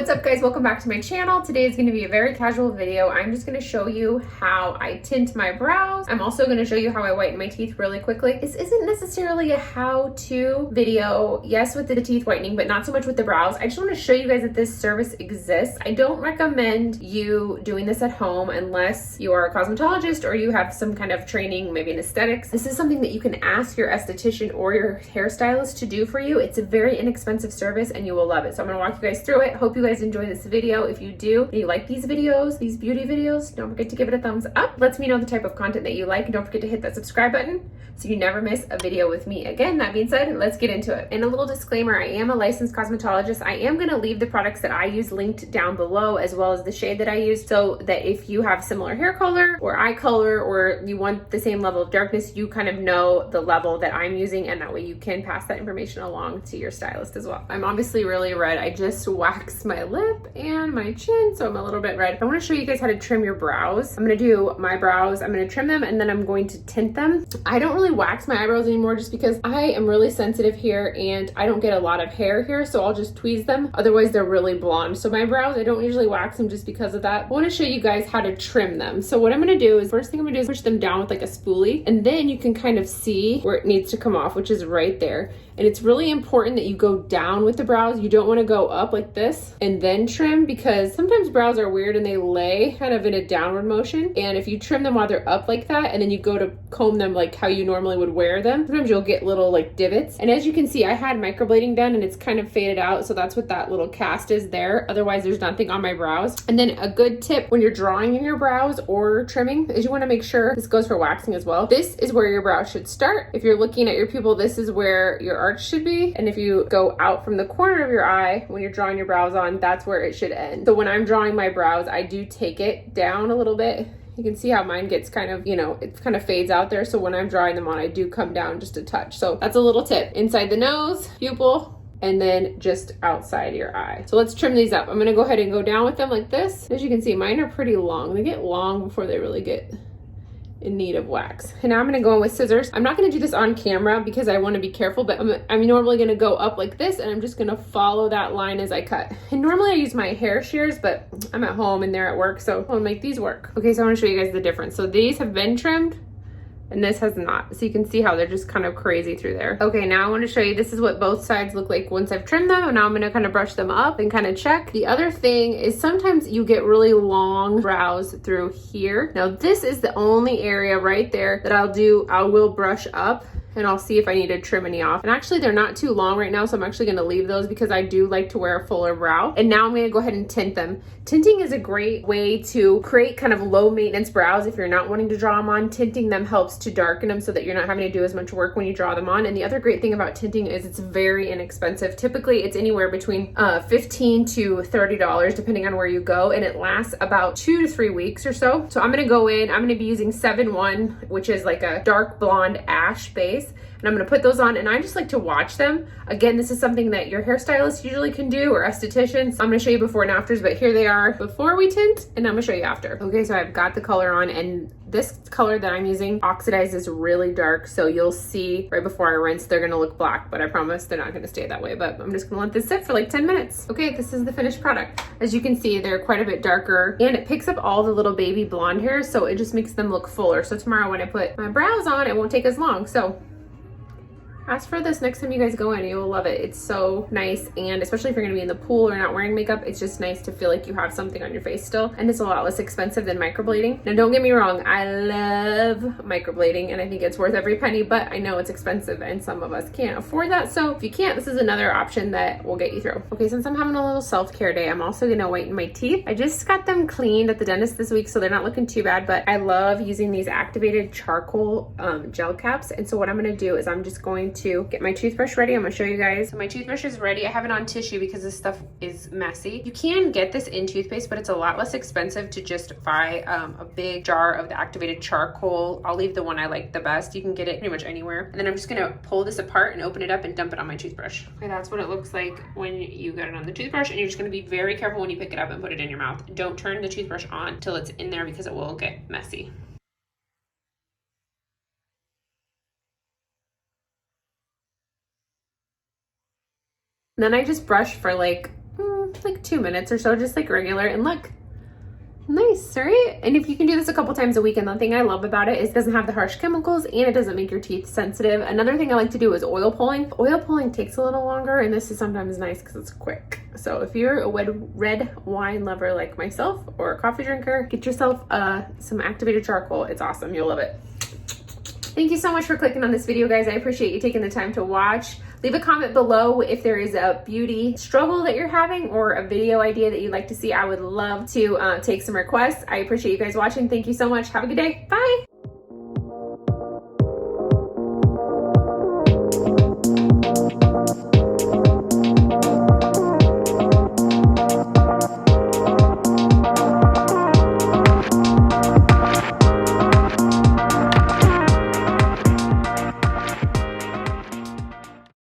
What's up guys, welcome back to my channel. Today is going to be a very casual video. I'm just going to show you how I tint my brows. I'm also going to show you how I whiten my teeth really quickly. This isn't necessarily a how-to video, yes with the teeth whitening, but not so much with the brows. I just want to show you guys that this service exists. I don't recommend you doing this at home unless you are a cosmetologist or you have some kind of training, maybe in aesthetics. This is something that you can ask your esthetician or your hairstylist to do for you. It's a very inexpensive service and you will love it. So I'm going to walk you guys through it. Hope you guys enjoy this video. If you do and you like these videos, these beauty videos, don't forget to give it a thumbs up. Lets me know the type of content that you like, and don't forget to hit that subscribe button so you never miss a video with me. Again, that being said, let's get into it. And a little disclaimer, I am a licensed cosmetologist. I am going to leave the products that I use linked down below, as well as the shade that I use, so that if you have similar hair color or eye color, or you want the same level of darkness, you kind of know the level that I'm using, and that way you can pass that information along to your stylist as well. I'm obviously really red. I just waxed my lip and my chin, so I'm a little bit red. I want to show you guys how to trim your brows. I'm going to do my brows, I'm going to trim them, and then I'm going to tint them. I don't really wax my eyebrows anymore just because I am really sensitive here and I don't get a lot of hair here, so I'll just tweeze them. Otherwise they're really blonde. So my brows, I don't usually wax them just because of that. I want to show you guys how to trim them. So what I'm going to do is, first thing I'm going to do is push them down with like a spoolie, and then you can kind of see where it needs to come off, which is right there. And it's really important that you go down with the brows. You don't want to go up like this and then trim, because sometimes brows are weird and they lay kind of in a downward motion. And if you trim them while they're up like that and then you go to comb them like how you normally would wear them, sometimes you'll get little like divots. And as you can see, I had microblading done and it's kind of faded out. So that's what that little cast is there. Otherwise, there's nothing on my brows. And then a good tip when you're drawing in your brows or trimming is you want to make sure, this goes for waxing as well, this is where your brow should start. If you're looking at your pupil, this is where your arch should be. And if you go out from the corner of your eye when you're drawing your brows on, that's where it should end. So when I'm drawing my brows, I do take it down a little bit. You can see how mine gets kind of, you know, it kind of fades out there. So when I'm drawing them on, I do come down just a touch. So that's a little tip. Inside the nose, pupil, and then just outside your eye. So let's trim these up. I'm gonna go ahead and go down with them like this. As you can see, mine are pretty long. They get long before they really get in need of wax. And now I'm gonna go in with scissors. I'm not gonna do this on camera because I wanna be careful, but I'm normally gonna go up like this, and I'm just gonna follow that line as I cut. And normally I use my hair shears, but I'm at home and they're at work, so I'll make these work. Okay, so I wanna show you guys the difference. So these have been trimmed, and this has not. So you can see how they're just kind of crazy through there. Okay, now I want to show you, this is what both sides look like once I've trimmed them, and now I'm going to kind of brush them up and kind of check. The other thing is sometimes you get really long brows through here. Now this is the only area right there that I will brush up, and I'll see if I need to trim any off. And actually they're not too long right now, so I'm actually gonna leave those because I do like to wear a fuller brow. And now I'm gonna go ahead and tint them. Tinting is a great way to create kind of low maintenance brows if you're not wanting to draw them on. Tinting them helps to darken them so that you're not having to do as much work when you draw them on. And the other great thing about tinting is it's very inexpensive. Typically it's anywhere between $15 to $30 depending on where you go, and it lasts about 2 to 3 weeks or so. So I'm gonna go in, I'm gonna be using 7-1, which is like a dark blonde ash base. And I'm gonna put those on, and I just like to watch them. Again, this is something that your hairstylist usually can do, or estheticians. I'm gonna show you before and afters, but here they are before we tint, and I'm gonna show you after. Okay, so I've got the color on, and this color that I'm using oxidizes really dark, so you'll see right before I rinse, they're gonna look black, but I promise they're not gonna stay that way. But I'm just gonna let this sit for like 10 minutes. Okay, this is the finished product. As you can see, they're quite a bit darker, and it picks up all the little baby blonde hairs, so it just makes them look fuller. So tomorrow when I put my brows on, it won't take as long. So ask for this next time you guys go in. You will love it. It's so nice, and especially if you're gonna be in the pool or not wearing makeup, it's just nice to feel like you have something on your face still, and it's a lot less expensive than microblading. Now don't get me wrong, I love microblading and I think it's worth every penny, but I know it's expensive and some of us can't afford that. So if you can't, this is another option that will get you through. Okay, since I'm having a little self-care day, I'm also gonna whiten my teeth. I just got them cleaned at the dentist this week, so they're not looking too bad, but I love using these activated charcoal gel caps. And so what I'm gonna do is I'm just going to get my toothbrush ready. I'm gonna show you guys. So my toothbrush is ready. I have it on tissue because this stuff is messy. You can get this in toothpaste, but it's a lot less expensive to just buy a big jar of the activated charcoal. I'll leave the one I like the best. You can get it pretty much anywhere. And then I'm just gonna pull this apart and open it up and dump it on my toothbrush. Okay, that's what it looks like when you get it on the toothbrush, and you're just gonna be very careful when you pick it up and put it in your mouth. Don't turn the toothbrush on till it's in there because it will get messy. Then I just brush for like like 2 minutes or so, just like regular, and look. Nice, right? And if you can do this a couple times a week, and the thing I love about it is it doesn't have the harsh chemicals and it doesn't make your teeth sensitive. Another thing I like to do is oil pulling. Oil pulling takes a little longer, and this is sometimes nice because it's quick. So if you're a red wine lover like myself or a coffee drinker, get yourself some activated charcoal. It's awesome. You'll love it. Thank you so much for clicking on this video, guys. I appreciate you taking the time to watch. Leave a comment below if there is a beauty struggle that you're having or a video idea that you'd like to see. I would love to take some requests. I appreciate you guys watching. Thank you so much. Have a good day. Bye.